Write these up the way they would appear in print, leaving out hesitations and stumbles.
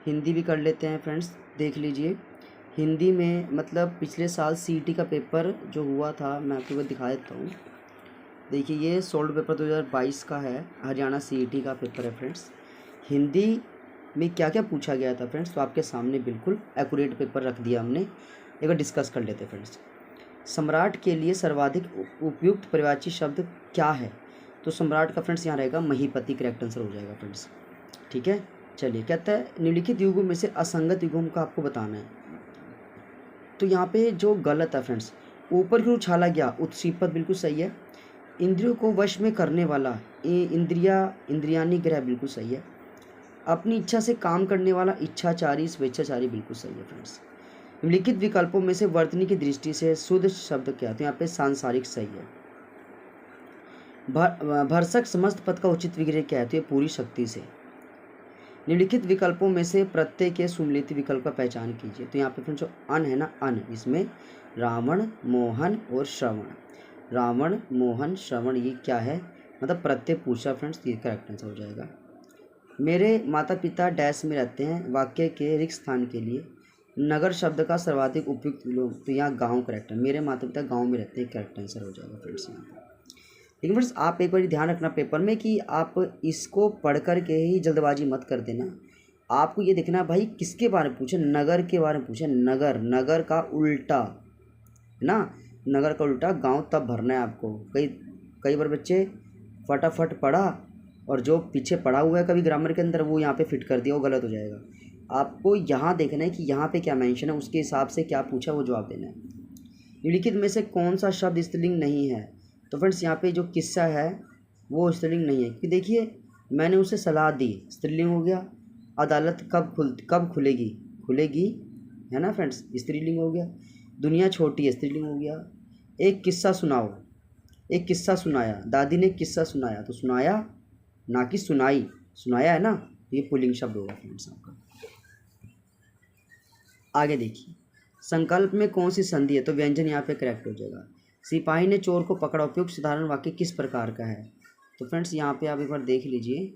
हिंदी भी कर लेते हैं फ्रेंड्स, देख लीजिए। हिंदी में मतलब पिछले साल सीईटी का पेपर जो हुआ था, मैं आपको दिखा देता हूँ। देखिए ये सोल्ड पेपर 2022 का है, हरियाणा सीईटी का पेपर है फ्रेंड्स। हिंदी में क्या क्या पूछा गया था फ्रेंड्स, तो आपके सामने बिल्कुल एक्यूरेट पेपर रख दिया हमने। एक बार डिस्कस कर लेते हैं फ्रेंड्स। सम्राट के लिए सर्वाधिक उपयुक्त परिवाची शब्द क्या है? तो सम्राट का फ्रेंड्स यहाँ रहेगा महीपति, करेक्ट आंसर हो जाएगा फ्रेंड्स। ठीक है, चलिए। कहता है निम्नलिखित युगों में से असंगत युगों का आपको बताना है। तो यहाँ पे जो गलत है फ्रेंड्स, ऊपर की ओर उछाला गया उत्सीपत बिल्कुल सही है। इंद्रियों को वश में करने वाला इंद्रियानी ग्रह बिल्कुल सही है। अपनी इच्छा से काम करने वाला इच्छाचारी स्वेच्छाचारी बिल्कुल सही है फ्रेंड्स। निम्नलिखित विकल्पों में से वर्तनी की दृष्टि से शुद्ध शब्द क्या है? तो यहाँ पे सांसारिक सही है। भरसक समस्त पद का उचित विग्रह क्या है? तो ये पूरी शक्ति से। निम्नलिखित विकल्पों में से प्रत्यय के सुमलित विकल्प का पहचान कीजिए। तो यहाँ पे फ्रेंड्स जो अन है ना, अन, इसमें रावण, मोहन और श्रवण, रावण, मोहन, श्रवण, ये क्या है? मतलब प्रत्यय पूछा फ्रेंड्स, ये करेक्ट आंसर हो जाएगा। मेरे माता पिता डैश में रहते हैं, वाक्य के रिक्त स्थान के लिए नगर शब्द का सर्वाधिक उपयुक्त लोग, तो यहाँ गांव करेक्ट है। मेरे माता पिता गांव में रहते हैं, करेक्ट आंसर हो जाएगा फ्रेंड्स यहाँ पे। लेकिन फ्रेंड्स आप एक बार ध्यान रखना पेपर में कि आप इसको पढ़ कर के ही जल्दबाजी मत कर देना। आपको ये देखना भाई किसके बारे में पूछे, नगर के बारे में पूछे। नगर, नगर का उल्टा है ना, नगर का उल्टा गांव तब भरना है आपको। कई बार बच्चे फटाफट पढ़ा और जो पीछे पढ़ा हुआ है कभी ग्रामर के अंदर वो यहाँ पे फिट कर दिया, वो गलत हो जाएगा। आपको यहाँ देखना है कि यहाँ पे क्या मेंशन है, उसके हिसाब से क्या पूछा वो जवाब देना है। निम्नलिखित में से कौन सा शब्द स्त्रीलिंग नहीं है? तो फ्रेंड्स यहाँ पे जो किस्सा है वो स्त्रीलिंग नहीं है, क्योंकि देखिए मैंने उसे सलाह दी, स्त्रीलिंग हो गया। अदालत कब खुलेगी, खुलेगी, है ना फ्रेंड्स, स्त्रीलिंग हो गया। दुनिया छोटी है, स्त्रीलिंग हो गया। एक किस्सा सुनाओ, एक किस्सा सुनाया, दादी ने किस्सा सुनाया, तो सुनाया ना कि सुनाई, सुनाया है ना, ये पुल्लिंग शब्द होगा फ्रेंड्स आपका। आगे देखिए, संकल्प में कौन सी संधि है? तो व्यंजन यहाँ पे करेक्ट हो जाएगा। सिपाही ने चोर को पकड़ा, उपयुक्त साधारण वाक्य किस प्रकार का है? तो फ्रेंड्स यहाँ पे आप एक बार देख लीजिए,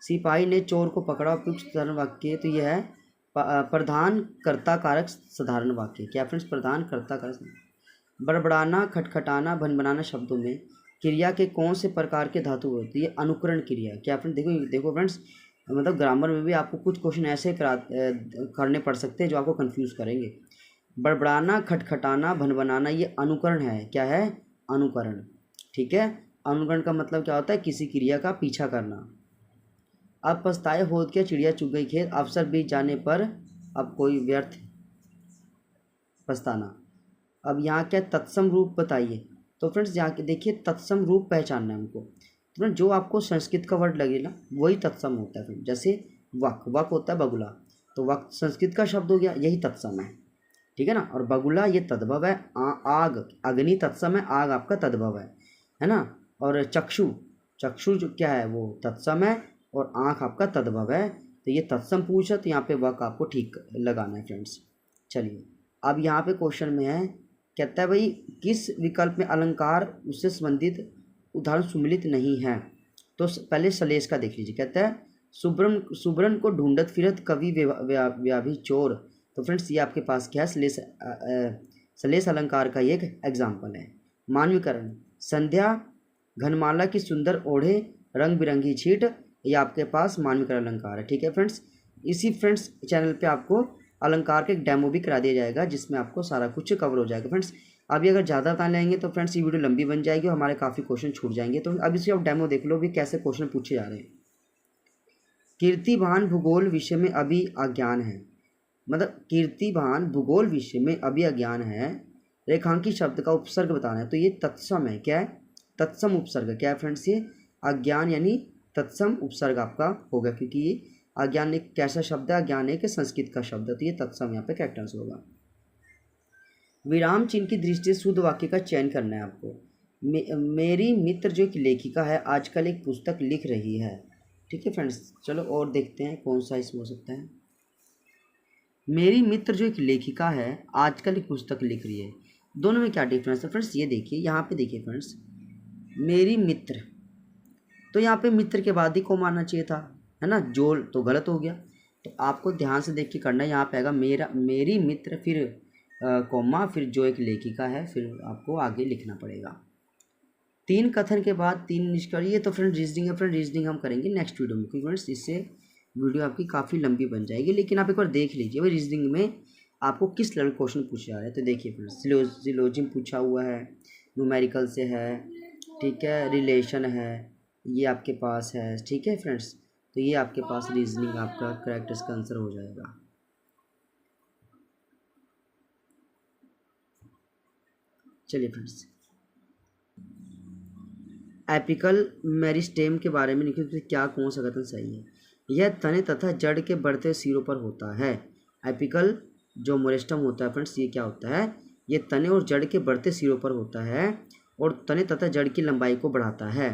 सिपाही ने चोर को पकड़ा, उपयुक्त साधारण वाक्य, तो यह है प्रधान कर्ता कारक साधारण वाक्य। क्या फ्रेंड्स? प्रधान कर्ता कारक। बड़बड़ाना, खटखटाना, भनभनाना शब्दों में क्रिया के कौन से प्रकार के धातु होती है? अनुकरण क्रिया। क्या फ्रेंड्स? देखो फ्रेंड्स, मतलब ग्रामर में भी आपको कुछ क्वेश्चन ऐसे करने पड़ सकते हैं जो आपको कंफ्यूज करेंगे। बड़बड़ाना, खटखटाना, भनभनाना, ये अनुकरण है। क्या है? अनुकरण। ठीक है, अनुकरण का मतलब क्या होता है? किसी क्रिया का पीछा करना। अब पछताए होत क्या चिड़िया चुग गई खेत, अवसर बीत जाने पर अब कोई व्यर्थ पछताना। अब यहाँ क्या तत्सम रूप बताइए? तो फ्रेंड्स यहाँ के देखिए तत्सम रूप पहचानना है हमको। तो फ्रेंड्स जो आपको संस्कृत का वर्ड लगे ना वही तत्सम होता है फ्रेंड। जैसे वक, वक होता है बगुला, तो वक संस्कृत का शब्द हो गया, यही तत्सम है। ठीक है ना, और बगुला ये तद्भव है। आग, अग्नि तत्सम है, आग आपका तद्भव है ना। और चक्षु, चक्षु जो क्या है वो तत्सम है, और आँख आपका तद्भव है। तो ये तत्सम पूछा, तो यहाँ पे वक आपको ठीक लगाना है फ्रेंड्स। चलिए अब यहाँ पे क्वेश्चन में है, कहता है भाई किस विकल्प में अलंकार उससे संबंधित उदाहरण सुमिलित नहीं है? तो पहले सलेश का देख लीजिए। कहता है सुब्रन को ढूंढत फिरत कवि व्याभी चोर। तो फ्रेंड्स ये आपके पास क्या है? सलेश अलंकार का एक एग्जाम्पल है। मानवीकरण, संध्या घनमाला की सुंदर ओढ़े रंग बिरंगी छीट, ये आपके पास मानवीकरण अलंकार है। ठीक है फ्रेंड्स, इसी फ्रेंड्स चैनल पे आपको अलंकार का एक डेमो भी करा दिया जाएगा जिसमें आपको सारा कुछ कवर हो जाएगा फ्रेंड्स। अभी अगर ज़्यादा टाइम लेंगे तो फ्रेंड्स ये वीडियो लंबी बन जाएगी और हमारे काफ़ी क्वेश्चन छूट जाएंगे। तो अभी से आप डेमो देख लो भी कैसे क्वेश्चन पूछे जा रहे हैं। कीर्तिभान भूगोल विषय में अभी अज्ञान है, मतलब कीर्तिभान भूगोल विषय में अभी अज्ञान है, रेखांकित शब्द का उपसर्ग बताना है। तो ये तत्सम है। क्या है? तत्सम उपसर्ग। क्या है फ्रेंड्स? ये अज्ञान यानी तत्सम उपसर्ग आपका होगा, क्योंकि ये अज्ञान एक कैसा शब्द है? अज्ञान एक संस्कृत का शब्द है, तो ये तत्सम यहाँ पे करेक्ट आंसर होगा। विराम चिन्ह की दृष्टि से शुद्ध वाक्य का चयन करना है आपको। मेरी मित्र जो एक लेखिका है आजकल एक पुस्तक लिख रही है। ठीक है फ्रेंड्स, चलो और देखते हैं कौन सा इसमें हो सकता है। मेरी मित्र जो एक लेखिका है आजकल एक पुस्तक लिख रही है, दोनों में क्या डिफरेंस है फ्रेंड्स? ये देखिए यहाँ पे देखिए फ्रेंड्स, मेरी मित्र, तो यहाँ पे मित्र के बाद ही को मानना चाहिए था, है ना, जोल तो गलत हो गया। तो आपको ध्यान से देख के करना है। यहाँ पे आएगा मेरा, मेरी मित्र, फिर कॉमा, फिर जो एक लेखिका है, फिर आपको आगे लिखना पड़ेगा। 3 कथन के बाद 3 निष्कर्ष। ये तो फ्रेंड रीजनिंग है, फ्रेंड रीजनिंग हम करेंगे नेक्स्ट वीडियो में, क्योंकि फ्रेंड्स इससे वीडियो आपकी काफ़ी लंबी बन जाएगी। लेकिन आप एक बार देख लीजिए भाई रीजनिंग में आपको किस लेवल क्वेश्चन पूछा जा रहा है। तो देखिए फ्रेंड्स, सिलोजिम पूछा हुआ है, न्यूमेरिकल से है, ठीक है, रिलेशन है, ये आपके पास है, ठीक है फ्रेंड्स। तो ये आपके पास रीजनिंग आपका करेक्ट इसका आंसर हो जाएगा। चलिए फ्रेंड्स, एपिकल मेरिस्टेम के बारे में लिखिए तो क्या कौन सा कथन सही है। यह तने तथा जड़ के बढ़ते सिरों पर होता है। एपिकल जो मेरिस्टेम होता है फ्रेंड्स, ये क्या होता है, ये तने और जड़ के बढ़ते सिरों पर होता है और तने तथा जड़ की लंबाई को बढ़ाता है।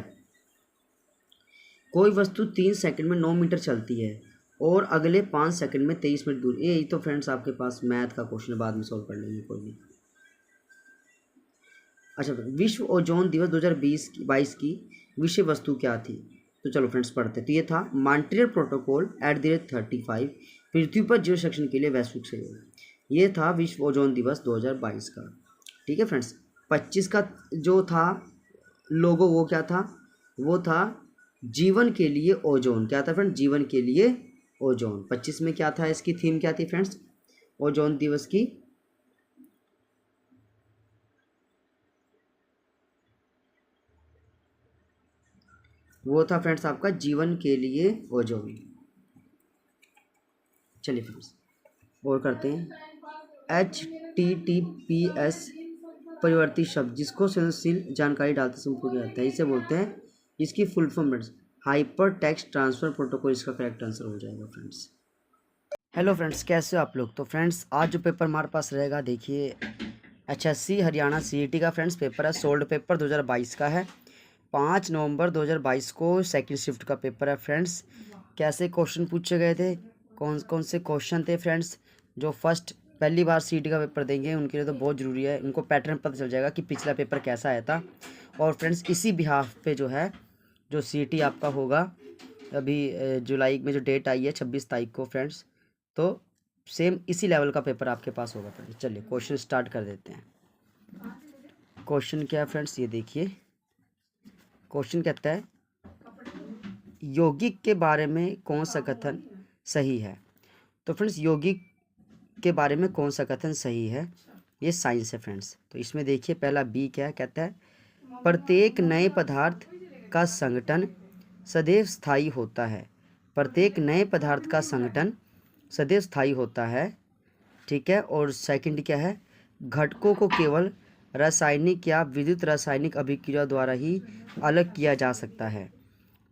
कोई वस्तु 3 सेकंड में 9 मीटर चलती है और अगले 5 सेकंड में 23 मिनट दूर। ये तो फ्रेंड्स आपके पास मैथ का क्वेश्चन है, बाद में सॉल्व कर लेंगे, कोई नहीं। अच्छा, विश्व ओजोन दिवस 2022 की विषय वस्तु क्या थी। तो चलो फ्रेंड्स पढ़ते। तो ये था मॉन्ट्रियल प्रोटोकॉल @35 पृथ्वी पर जीव संरक्षण के लिए वैश्विक सहयोग। ये था विश्व ओजोन दिवस 2022 का, ठीक है फ्रेंड्स। 25 का जो था लोगो, वो क्या था, वो था जीवन के लिए ओजोन। क्या था फ्रेंड, जीवन के लिए ओजोन। 25 में क्या था, इसकी थीम क्या थी फ्रेंड्स, ओजोन दिवस की, वो था फ्रेंड्स आपका जीवन के लिए ओजोन। चलिए फ्रेंड्स और करते हैं। HTTPS परिवर्ती शब्द जिसको संवेदनशील जानकारी डालते समय उपयोग किया जाता है, इसे बोलते हैं, इसकी full form hyper text transfer protocol, इसका करेक्ट आंसर हो जाएगा फ्रेंड्स। हेलो फ्रेंड्स, कैसे हो आप लोग। तो फ्रेंड्स आज जो पेपर हमारे पास रहेगा, देखिए HSC हरियाणा CET का फ्रेंड्स पेपर है, सोल्ड पेपर 2022 का है। 5 नवंबर 2022 को सेकंड शिफ्ट का पेपर है फ्रेंड्स। कैसे क्वेश्चन पूछे गए थे, कौन कौन से क्वेश्चन थे फ्रेंड्स, जो फर्स्ट पहली बार CET का पेपर देंगे उनके लिए तो बहुत ज़रूरी है, उनको पैटर्न पता चल जाएगा कि पिछला पेपर कैसा आया था। और फ्रेंड्स इसी बिहाफ पे जो है, जो CET आपका होगा अभी जुलाई में जो डेट आई है 26 तारीख को फ्रेंड्स, तो सेम इसी लेवल का पेपर आपके पास होगा फ्रेंड्स। चलिए क्वेश्चन स्टार्ट कर देते हैं। क्वेश्चन क्या है फ्रेंड्स, ये देखिए क्वेश्चन कहता है यौगिक के बारे में कौन सा कथन सही है। तो फ्रेंड्स यौगिक के बारे में कौन सा कथन सही है, ये साइंस है फ्रेंड्स। तो इसमें देखिए पहला बी क्या कहता है, प्रत्येक नए पदार्थ का संगठन सदैव स्थायी होता है। प्रत्येक नए पदार्थ का संगठन सदैव स्थायी होता है, ठीक है। और सेकंड क्या है, घटकों को केवल रासायनिक या विद्युत रासायनिक अभिक्रिया द्वारा ही अलग किया जा सकता है,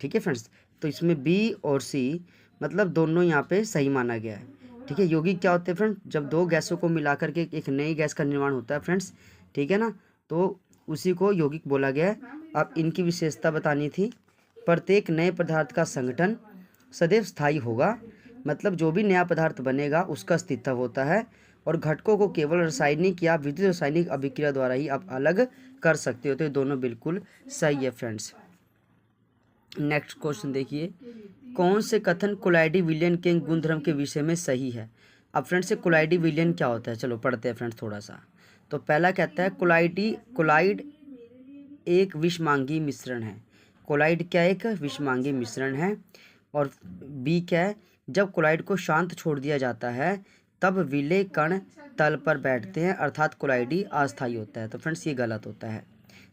ठीक है फ्रेंड्स। तो इसमें बी और सी मतलब दोनों यहाँ पे सही माना गया है, ठीक है। यौगिक क्या होते हैं फ्रेंड्स, जब दो गैसों को मिलाकर के एक नई गैस का निर्माण होता है फ्रेंड्स, ठीक है ना, तो उसी को यौगिक बोला गया है। अब इनकी विशेषता बतानी थी। प्रत्येक नए पदार्थ का संगठन सदैव स्थायी होगा, मतलब जो भी नया पदार्थ बनेगा उसका अस्तित्व होता है, और घटकों को केवल रासायनिक या विद्युत रासायनिक अभिक्रिया द्वारा ही आप अलग कर सकते हो। तो ये दोनों बिल्कुल सही है फ्रेंड्स। नेक्स्ट क्वेश्चन देखिए, कौन से कथन कोलाइडी विलयन के गुणधर्म के विषय में सही है। अब फ्रेंड्स ये कोलाइडी विलयन क्या होता है, चलो पढ़ते हैं फ्रेंड्स थोड़ा सा। तो पहला कहता है कोलाइड एक विषमांगी मिश्रण है। कोलाइड क्या एक विषमांगी मिश्रण है। और बी क्या है, जब कोलाइड को शांत छोड़ दिया जाता है तब विलय कण तल पर बैठते हैं, अर्थात कोलाइडी अस्थायी होता है। तो फ्रेंड्स ये गलत होता है,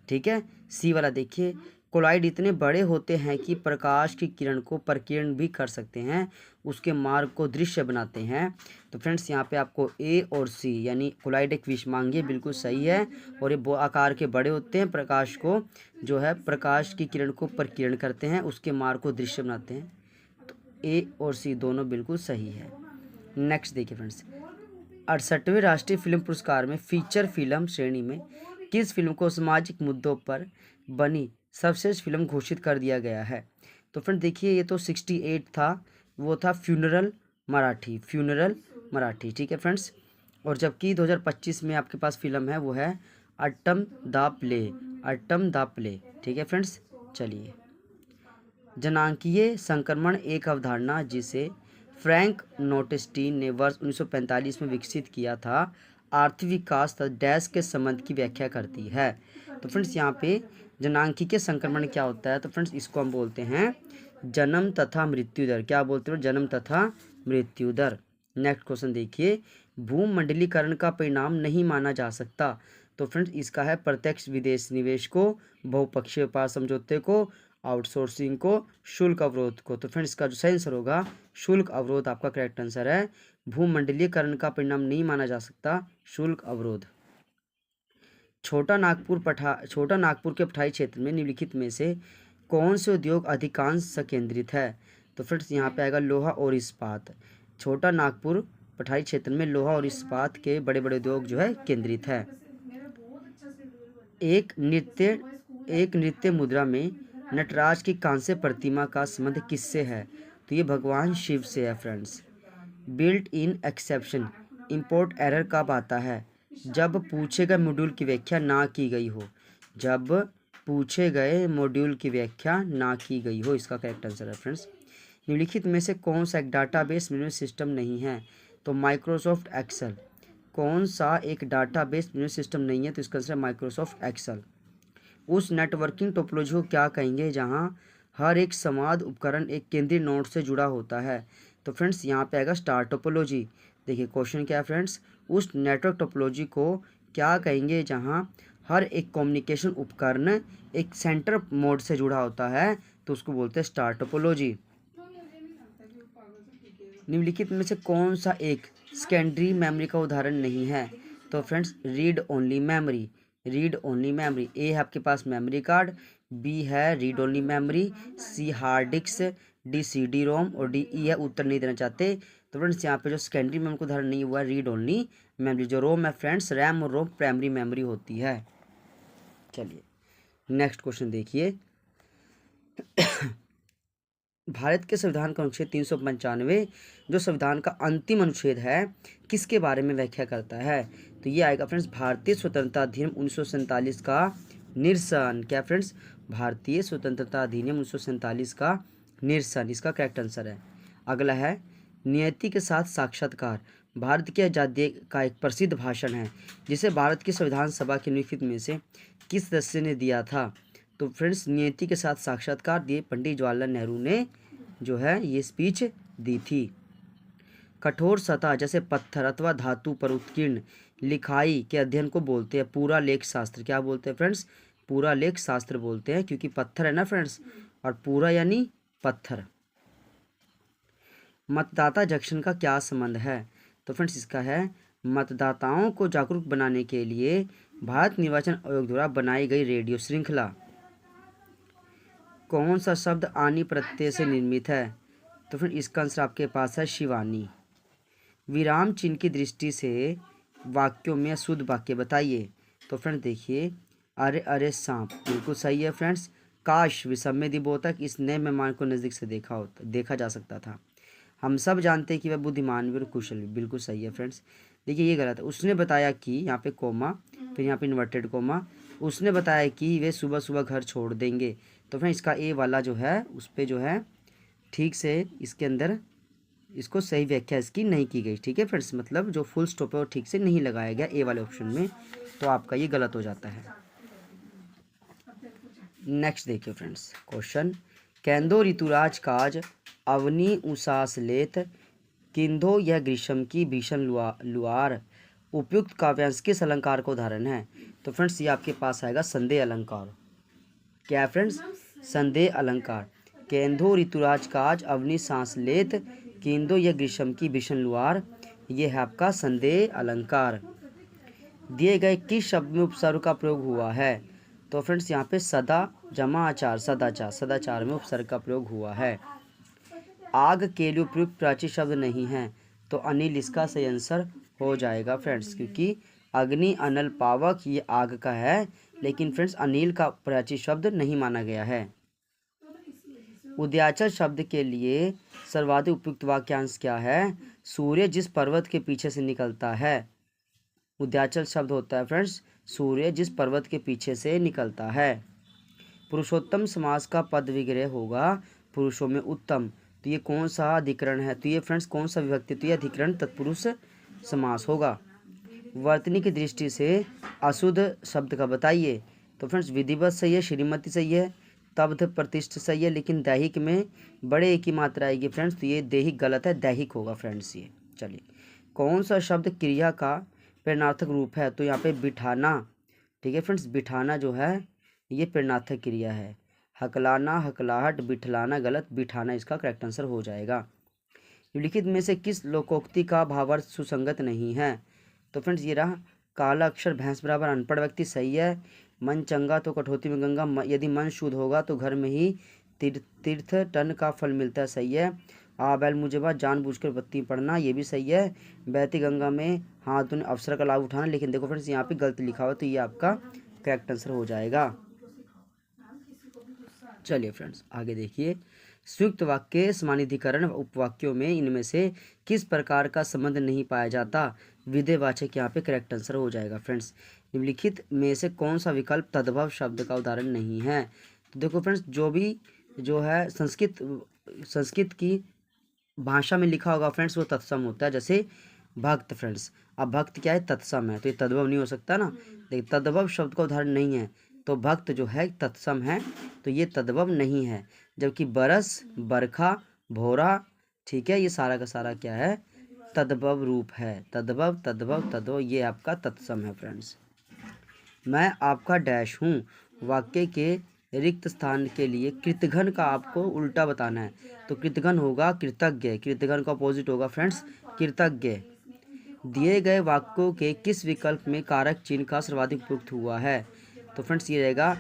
ठीक है। सी वाला देखिए, कोलाइड इतने बड़े होते हैं कि प्रकाश की किरण को प्रकीर्ण भी कर सकते हैं, उसके मार्ग को दृश्य बनाते हैं। तो फ्रेंड्स यहाँ पे आपको ए और सी यानी कोलाइड एक विषमांगी बिल्कुल सही है, और ये आकार के बड़े होते हैं, प्रकाश को जो है प्रकाश की किरण को प्रकीर्ण करते हैं, उसके मार्ग को दृश्य बनाते हैं। तो ए और सी दोनों बिल्कुल सही है। नेक्स्ट देखिए फ्रेंड्स, 68वें राष्ट्रीय फिल्म पुरस्कार में फीचर फिल्म श्रेणी में किस फिल्म को सामाजिक मुद्दों पर बनी सर्वश्रेष्ठ फिल्म घोषित कर दिया गया है। तो फ्रेंड देखिए ये तो 68 था, वो था फ्यूनरल मराठी, ठीक है फ्रेंड्स। और जबकि 2025 में आपके पास फिल्म है वो है अट्टम द प्ले, ठीक है फ्रेंड्स। चलिए जनांकीय संक्रमण एक अवधारणा जिसे फ्रैंक नोटेस्टीन ने वर्ष 1945 में विकसित किया था, आर्थिक विकास तथा डैश के संबंध की व्याख्या करती है। तो फ्रेंड्स यहाँ पे जनांकीय संक्रमण क्या होता है, तो फ्रेंड्स इसको हम बोलते हैं जन्म तथा मृत्यु दर। क्या बोलते हैं? जन्म तथा मृत्यु दर। नेक्स्ट क्वेश्चन देखिए, भूमंडलीकरण का परिणाम नहीं माना जा सकता। तो फ्रेंड्स इसका है प्रत्यक्ष विदेश निवेश को, बहुपक्षीय व्यापार समझौते को, आउटसोर्सिंग को, शुल्क अवरोध को। तो फ्रेंड्स इसका जो सही आंसर होगा शुल्क अवरोध आपका करेक्ट आंसर है। भूमंडलीकरण का परिणाम नहीं माना जा सकता शुल्क अवरोध। छोटा नागपुर के पठारी क्षेत्र में निम्नलिखित में से कौन से उद्योग अधिकांश संकेंद्रित है? तो फ्रेंड्स यहाँ पे आएगा लोहा और इस्पात। छोटा नागपुर पठारी क्षेत्र में लोहा और इस्पात के बड़े बड़े उद्योग जो है केंद्रित है। एक नृत्य मुद्रा में नटराज की कांस्य प्रतिमा का संबंध किससे है? तो ये भगवान शिव से है friends. Built in exception import error कब आता है? जब पूछे गए मॉड्यूल की व्याख्या ना की गई हो। जब पूछे गए मॉड्यूल की व्याख्या ना की गई हो, इसका करेक्ट आंसर है फ्रेंड्स। निम्नलिखित में से कौन सा एक डाटाबेस मैनेजमेंट सिस्टम नहीं है? तो माइक्रोसॉफ्ट एक्सेल। कौन सा एक डाटाबेस मैनेजमेंट सिस्टम नहीं है? तो इसका आंसर है माइक्रोसॉफ्ट एक्सेल। उस नेटवर्किंग टोपोलॉजी को क्या कहेंगे जहां हर एक संवाद उपकरण एक केंद्रीय नोड से जुड़ा होता है? तो फ्रेंड्स यहाँ पे आएगा स्टार टोपोलॉजी। देखिए क्वेश्चन क्या है फ्रेंड्स, उस नेटवर्क टोपोलॉजी को क्या कहेंगे जहां हर एक कम्युनिकेशन उपकरण एक सेंटर मोड से जुड़ा होता है? तो उसको बोलते हैं स्टार टोपोलॉजी। निम्नलिखित में से कौन सा एक सेकेंडरी मेमोरी का उदाहरण नहीं है? तो friends read only memory. Read only memory. A है आपके पास मेमोरी कार्ड, बी है read only memory, C hard disk, D C D ROM और डी ई है उत्तर नहीं देना चाहते। तो फ्रेंड्स यहाँ पे जो सेकेंडरी मेमोरी का उदाहरण नहीं हुआ रीड ओनली मेमोरी। जो रोम है फ्रेंड्स रैम और रोम प्राइमरी मेमोरी होती है। चलिए नेक्स्ट क्वेश्चन देखिए। भारत के संविधान का अनुच्छेद 395 जो संविधान का अंतिम अनुच्छेद है किसके बारे में व्याख्या करता है? तो ये आएगा फ्रेंड्स भारतीय स्वतंत्रता अधिनियम 1947 का निरसन। क्या फ्रेंड्स? भारतीय स्वतंत्रता अधिनियम 1947 का निरसन, इसका करेक्ट आंसर है। अगला है नियति के साथ साक्षात्कार। भारत की आज़ादी का एक प्रसिद्ध भाषण है जिसे भारत की संविधान सभा के निम्नलिखित में से किस सदस्य ने दिया था? तो फ्रेंड्स नियति के साथ साक्षात्कार दिए पंडित जवाहरलाल नेहरू ने जो है ये स्पीच दी थी। कठोर सतह जैसे पत्थर अथवा धातु पर उत्कीर्ण लिखाई के अध्ययन को बोलते हैं पूरा लेख शास्त्र। क्या बोलते हैं फ्रेंड्स? पूरा लेख शास्त्र बोलते हैं, क्योंकि पत्थर है ना फ्रेंड्स, और पूरा यानी पत्थर। मतदाता जंक्शन का क्या संबंध है? तो फ्रेंड्स इसका है मतदाताओं को जागरूक बनाने के लिए भारत निर्वाचन आयोग द्वारा बनाई गई रेडियो श्रृंखला। कौन सा शब्द आनी प्रत्यय से निर्मित है? तो फिर इसका आंसर आपके पास है शिवानी। विराम चिन्ह की दृष्टि से वाक्यों में शुद्ध वाक्य बताइए। तो फ्रेंड्स देखिए, अरे अरे सांप बिल्कुल सही है फ्रेंड्स। काश विषम दिवोतक इस नए मेहमान को नज़दीक से देखा जा सकता था। हम सब जानते हैं कि वह बुद्धिमान भी और कुशल भी, बिल्कुल सही है फ्रेंड्स। देखिए ये गलत है। उसने बताया कि, यहाँ पे कोमा, फिर यहाँ पे इन्वर्टेड कोमा, उसने बताया कि वे सुबह सुबह घर छोड़ देंगे। तो फ्रेंड्स इसका ए वाला जो है उस पर जो है ठीक से इसके अंदर इसको सही व्याख्या इसकी नहीं की गई। ठीक है फ्रेंड्स, मतलब जो फुल स्टॉप है वो ठीक से नहीं लगाया गया ए वाले ऑप्शन में, तो आपका ये गलत हो जाता है। नेक्स्ट देखिए फ्रेंड्स क्वेश्चन, कैंदो ऋतुराज काज अवनी उसास लेत किंधो यह ग्रीष्म की भीषण लुआर उपयुक्त काव्यांश किस अलंकार का उदाहरण है? तो फ्रेंड्स ये आपके पास आएगा संदेह अलंकार। क्या है फ्रेंड्स? संदेह अलंकार। केंदो ऋतुराज काज अवनी सांस लेत किंदो यह ग्रीष्म की भीषण लुआर, ये है आपका संदेह अलंकार। दिए गए किस शब्द में उपसर्ग का प्रयोग हुआ है? तो फ्रेंड्स यहाँ पे सदा जमा आचार सदाचार, सदाचार में उपसर्ग का प्रयोग हुआ है। आग के लिए उपयुक्त प्राचीन शब्द नहीं है, तो अनिल इसका सही आंसर हो जाएगा फ्रेंड्स, क्योंकि अग्नि अनल पावक ये आग का है, लेकिन फ्रेंड्स अनिल का प्राचीन शब्द नहीं माना गया है। उदयाचल शब्द के लिए सर्वाधिक उपयुक्त वाक्यांश क्या है? सूर्य जिस पर्वत के पीछे से निकलता है। उदयाचल शब्द होता है फ्रेंड्स सूर्य जिस पर्वत के पीछे से निकलता है। पुरुषोत्तम समास का पद विग्रह होगा पुरुषों में उत्तम। तो ये कौन सा अधिकरण है? तो ये फ्रेंड्स कौन सा विभक्ति? तो ये अधिकरण तत्पुरुष समास होगा। वर्तनी की दृष्टि से अशुद्ध शब्द का बताइए। तो फ्रेंड्स विधिवत सही है, श्रीमती सही है, तब्ध प्रतिष्ठ सही है, लेकिन दैहिक में बड़े एक ही मात्रा आएगी फ्रेंड्स, तो ये दैहिक गलत है, दैहिक होगा फ्रेंड्स ये। चलिए, कौन सा शब्द क्रिया का प्रेरणार्थक रूप है? तो यहाँ पे बिठाना, ठीक है फ्रेंड्स, बिठाना जो है ये प्रेरणार्थक क्रिया है। हकलाना, हकलाहट, बिठलाना गलत, बिठाना इसका करेक्ट आंसर हो जाएगा। निम्नलिखित में से किस लोकोक्ति का भावार्थ सुसंगत नहीं है? तो फ्रेंड्स ये रहा, काला अक्षर भैंस बराबर अनपढ़ व्यक्ति सही है। मन चंगा तो कठौती में गंगा, यदि मन शुद्ध होगा तो घर में ही तीर्थ टन का फल मिलता है, सही है। आ बैल मुझे बात जानबूझकर बत्ती पढ़ना, ये भी सही है। बहती गंगा में हाथ धोने अवसर का लाभ उठाना, लेकिन देखो फ्रेंड्स यहाँ पे गलत लिखा हुआ, तो ये आपका करेक्ट आंसर हो जाएगा। चलिए फ्रेंड्स आगे देखिए, संयुक्त वाक्य समानाधिकरण उपवाक्यों में इनमें से किस प्रकार का संबंध नहीं पाया जाता? विधेयवाचक यहाँ पे करेक्ट आंसर हो जाएगा फ्रेंड्स। निम्नलिखित में से कौन सा विकल्प तद्भव शब्द का उदाहरण नहीं है? तो देखो फ्रेंड्स, जो है संस्कृत की भाषा में लिखा होगा फ्रेंड्स वो तत्सम होता है, जैसे भक्त फ्रेंड्स। अब भक्त क्या है? तत्सम है, तो ये तद्भव नहीं हो सकता ना। देखिए तद्भव शब्द का उदाहरण नहीं है, तो भक्त जो है तत्सम है, तो ये तद्भव नहीं है। जबकि बरस, बरखा, भोरा, ठीक है, ये सारा का सारा क्या है? तद्भव रूप है। तद्भव तद्भव तद्भव ये आपका तत्सम है फ्रेंड्स। मैं आपका डैश हूँ, वाक्य के रिक्त स्थान के लिए कृतघ्न का आपको उल्टा बताना है। तो कृतघ्न होगा कृतज्ञ, कृतघ्न का अपोजिट होगा फ्रेंड्स कृतज्ञ। दिए गए वाक्यों के किस विकल्प में कारक चिन्ह का सर्वाधिक उपयुक्त हुआ है? तो फ्रेंड्स ये रहेगा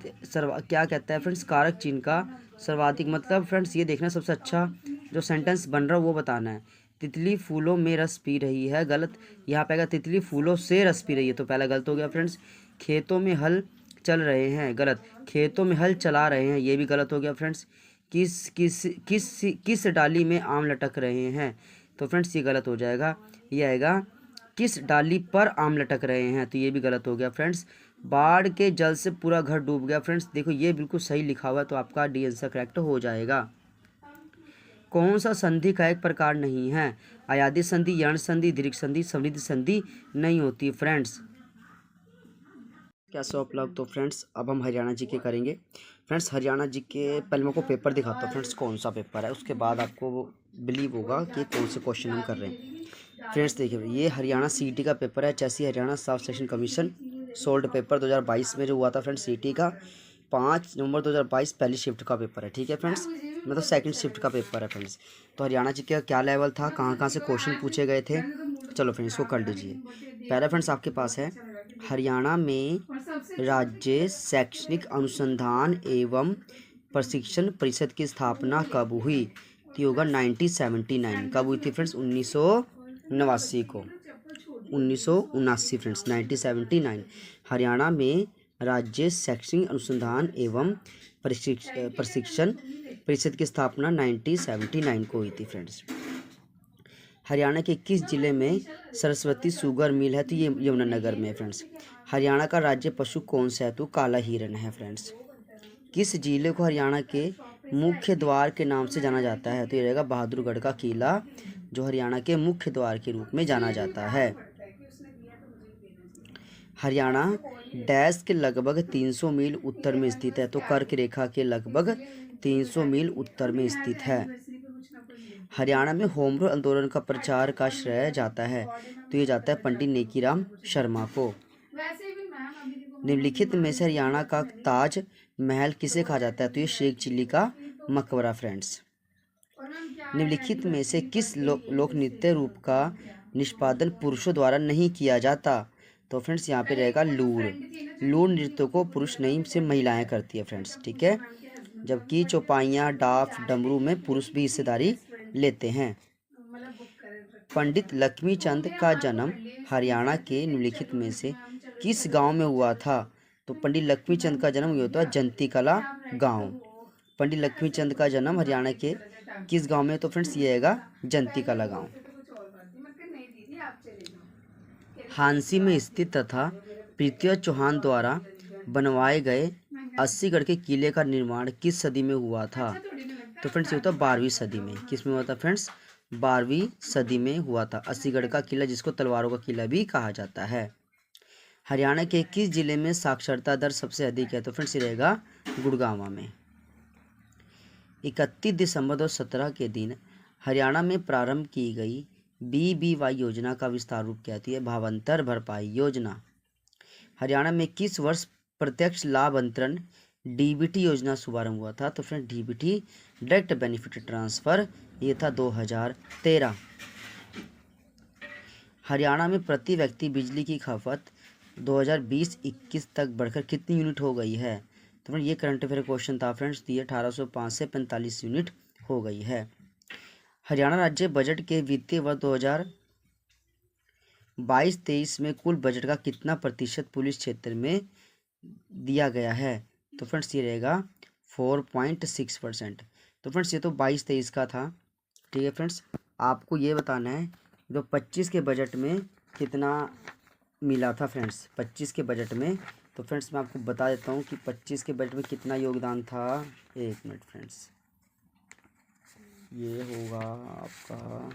क्या कहता है फ्रेंड्स, कारक चिन्ह का सर्वाधिक मतलब फ्रेंड्स ये देखना सबसे अच्छा जो सेंटेंस बन रहा है वो बताना है। तितली फूलों में रस पी रही है, गलत। यहाँ पे आएगा तितली फूलों से रस पी रही है, तो पहला गलत हो गया फ्रेंड्स। खेतों में हल चल रहे हैं, गलत। खेतों में हल चला रहे हैं, ये भी गलत हो गया फ्रेंड्स। किस किस किस किस डाली में आम लटक रहे हैं? तो फ्रेंड्स ये गलत हो जाएगा, ये आएगा किस डाली पर आम लटक रहे हैं, तो ये भी गलत हो गया फ्रेंड्स। बाढ़ के जल से पूरा घर डूब गया, फ्रेंड्स देखो ये बिल्कुल सही लिखा हुआ है, तो आपका डी आंसर करेक्ट हो जाएगा। कौन सा संधि का एक प्रकार नहीं है? अयादि संधि, यण संधि, दीर्घ संधि, समृद्धि संधि नहीं होती फ्रेंड्स। क्या सो उपलब्ध? तो फ्रेंड्स अब हम हरियाणा जी के करेंगे। फ्रेंड्स हरियाणा जी के पहले मैं आपको पेपर दिखाता हूँ फ्रेंड्स कौन सा पेपर है, उसके बाद आपको बिलीव होगा कि कौन से क्वेश्चन हम कर रहे हैं। फ्रेंड्स देखिए ये हरियाणा सीईटी का पेपर है, चेसी Haryana staff selection commission solved paper 2022 में जो हुआ था फ्रेंड्स सीईटी का 5 नवंबर 2022 पहली शिफ्ट का पेपर है, ठीक है फ्रेंड्स, मतलब सेकंड शिफ्ट का पेपर है फ्रेंड्स। तो हरियाणा जी का क्या लेवल था, कहाँ से क्वेश्चन पूछे गए थे, चलो फ्रेंड्स इसको कर लीजिए। पहला फ्रेंड्स आपके पास है हरियाणा में राज्य शैक्षणिक अनुसंधान एवं प्रशिक्षण परिषद की स्थापना कब हुई? तो होगा 1979। कब हुई थी फ्रेंड्स? 1989 को, 1979 फ्रेंड्स 1979। हरियाणा में राज्य शैक्षणिक अनुसंधान एवं प्रशिक्षण परिषद की स्थापना 1979 को हुई थी फ्रेंड्स। हरियाणा के किस जिले में सरस्वती शुगर मिल है? तो ये यमुनानगर में है फ्रेंड्स। हरियाणा का राज्य पशु कौन सा है? तो काला हिरण है फ्रेंड्स। किस जिले को हरियाणा के मुख्य द्वार के नाम से जाना जाता है? तो ये रहेगा बहादुरगढ़ का किला, जो हरियाणा के मुख्य द्वार के रूप में जाना जाता है। हरियाणा डैश के लगभग 300 मील उत्तर में स्थित है, तो कर्क रेखा के लगभग 300 मील उत्तर में स्थित है। हरियाणा में होम रूल आंदोलन का प्रचार का श्रेय जाता है, तो ये जाता है पंडित नेकीराम शर्मा को। निम्नलिखित में से हरियाणा का ताज महल किसे कहा जाता है? तो ये शेख चिल्ली का मकबरा फ्रेंड्स। निम्नलिखित में से किस लोक नृत्य रूप का निष्पादन पुरुषों द्वारा नहीं किया जाता? तो फ्रेंड्स यहाँ पे रहेगा लूर। लूर नृत्य को पुरुष नहीं से महिलाएं करती है फ्रेंड्स, ठीक है, जबकि चौपाइयाँ डाफ डमरू में पुरुष भी हिस्सेदारी लेते हैं। पंडित लक्ष्मीचंद का जन्म हरियाणा के निम्नलिखित में से किस गांव में हुआ था? तो पंडित लक्ष्मीचंद का जन्म हुआ था जंती कला गांव। पंडित लक्ष्मीचंद का जन्म हरियाणा के किस गांव में? तो फ्रेंड्स ये आएगा जंती कला गांव। हांसी में स्थित तथा पृथ्वी चौहान द्वारा बनवाए गए 80गढ़ के किले का निर्माण किस सदी में हुआ था? तो फ्रेंड्स ये होता 12वीं सदी में। किस में हुआ था फ्रेंड्स? 12वीं सदी में हुआ था। अस्सीगढ़ का किला, जिसको तलवारों का किला भी कहा जाता है। हरियाणा के किस जिले में साक्षरता दर सबसे अधिक है? तो फ्रेंड्स ये रहेगा गुड़गांव में। 31 दिसंबर 2017 के दिन हरियाणा में प्रारंभ की गई BBY योजना का विस्तार रूप क्या है? भावांतर भरपाई योजना। हरियाणा में किस वर्ष प्रत्यक्ष लाभ अंतरण DBT योजना शुभारंभ हुआ था? तो friend DBT direct benefit transfer, ये था 2013। हरियाणा में प्रति व्यक्ति बिजली की खपत 2020-21 तक बढ़कर कितनी यूनिट हो गई है? तो फ्रेंड ये करंट अफेयर क्वेश्चन था फ्रेंड्स, ये 1805 से 45 यूनिट हो गई है। हरियाणा राज्य बजट के वित्तीय वर्ष 2022-23 में कुल बजट का कितना प्रतिशत पुलिस क्षेत्र में दिया गया है? तो फ्रेंड्स ये रहेगा 4.6%। तो फ्रेंड्स ये तो 22-23 का था, ठीक है फ्रेंड्स। आपको ये बताना है तो 25 के बजट में कितना मिला था फ्रेंड्स, 25 के बजट में। तो फ्रेंड्स मैं आपको बता देता हूँ कि 25 के बजट में कितना योगदान था। एक मिनट फ्रेंड्स, ये होगा आपका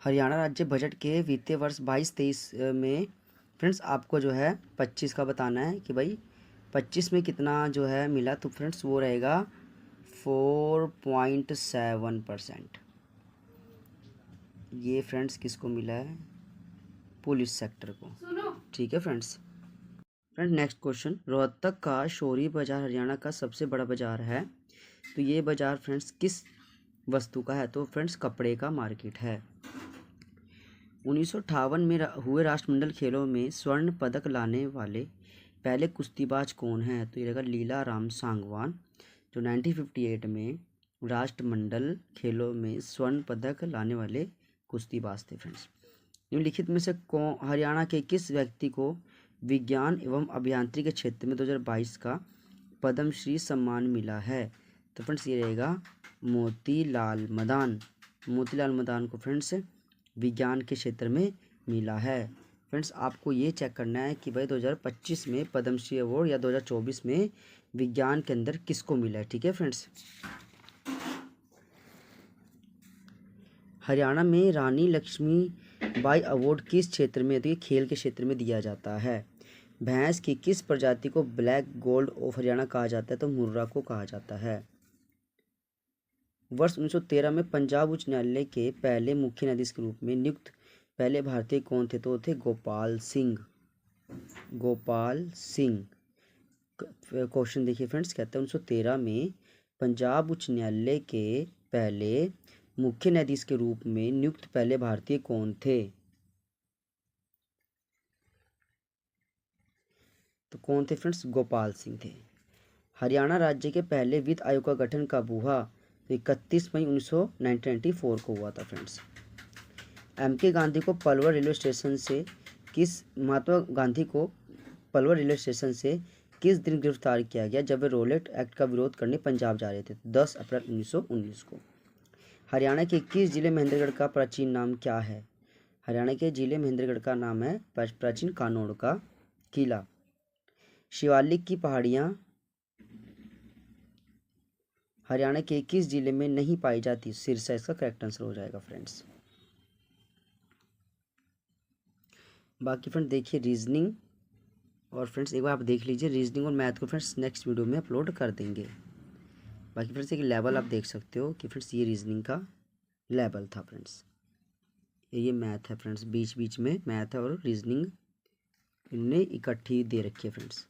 हरियाणा राज्य बजट के वित्तीय वर्ष 22-23 में फ्रेंड्स आपको जो है 25 का बताना है कि भाई 25 में कितना जो है मिला। तो फ्रेंड्स वो रहेगा 4.7%। ये फ्रेंड्स किसको मिला है? पुलिस सेक्टर को, ठीक है friends. Friend next question, Rohtak का शौरी बाजार हरियाणा का सबसे बड़ा बाजार है। तो ये बाजार फ्रेंड्स किस वस्तु का है? तो फ्रेंड्स कपड़े का मार्केट है। 1958 में हुए राष्ट्रमंडल खेलों में स्वर्ण पदक लाने वाले पहले कुश्तीबाज कौन हैं? तो ये रहेगा लीला राम सांगवान, जो 1958 में राष्ट्रमंडल खेलों में स्वर्ण पदक लाने वाले कुश्तीबाज थे फ्रेंड्स। निम्नलिखित में से कौन हरियाणा के किस व्यक्ति को विज्ञान एवं अभियांत्रिकी के क्षेत्र में 2022 का पद्मश्री सम्मान मिला है? तो फ्रेंड्स ये रहेगा मोतीलाल मदान। मोतीलाल मदान को फ्रेंड्स विज्ञान के क्षेत्र में मिला है। फ्रेंड्स आपको ये चेक करना है कि भाई 2025 में पद्मश्री अवार्ड या 2024 में विज्ञान के अंदर किसको मिला है, ठीक है फ्रेंड्स। हरियाणा में रानी लक्ष्मीबाई अवार्ड किस क्षेत्र में? तो ये खेल के क्षेत्र में दिया जाता है। भैंस की किस प्रजाति को ब्लैक गोल्ड ऑफ हरियाणा कहा जाता है? तो मुर्रा को कहा जाता है। वर्ष 1913 में पंजाब उच्च न्यायालय के पहले मुख्य न्यायाधीश के रूप में नियुक्त पहले भारतीय कौन थे? तो थे गोपाल सिंह। गोपाल सिंह। क्वेश्चन देखिए फ्रेंड्स, कहते हैं 1913 में पंजाब उच्च न्यायालय के पहले मुख्य न्यायाधीश के रूप में नियुक्त पहले भारतीय कौन थे? तो कौन थे फ्रेंड्स? गोपाल सिंह थे। हरियाणा राज्य के पहले वित्त आयोग का गठन कब हुआ? तो 31 मई 1994 को हुआ था फ्रेंड्स। MK गांधी को पलवल रेलवे स्टेशन से महात्मा गांधी को पलवल रेलवे स्टेशन से किस दिन गिरफ्तार किया गया जब वे रोलेट एक्ट का विरोध करने पंजाब जा रहे थे? 10 अप्रैल 1919 को। हरियाणा के किस जिले महेंद्रगढ़ का प्राचीन नाम क्या है? हरियाणा के जिले महेंद्रगढ़ का नाम है प्राचीन कानौड़ का किला। शिवालिक की पहाड़ियाँ हरियाणा के किस जिले में नहीं पाई जाती? सिरसा इसका करेक्ट आंसर हो जाएगा फ्रेंड्स। बाकी फ्रेंड्स देखिए रीजनिंग, और फ्रेंड्स एक बार आप देख लीजिए रीजनिंग और मैथ को फ्रेंड्स नेक्स्ट वीडियो में अपलोड कर देंगे। बाकी फ्रेंड्स एक लेवल आप देख सकते हो कि फ्रेंड्स ये रीजनिंग का लेवल था फ्रेंड्स, ये मैथ है फ्रेंड्स, बीच बीच में मैथ और रीजनिंग इनने इकट्ठी दे रखी है फ्रेंड्स।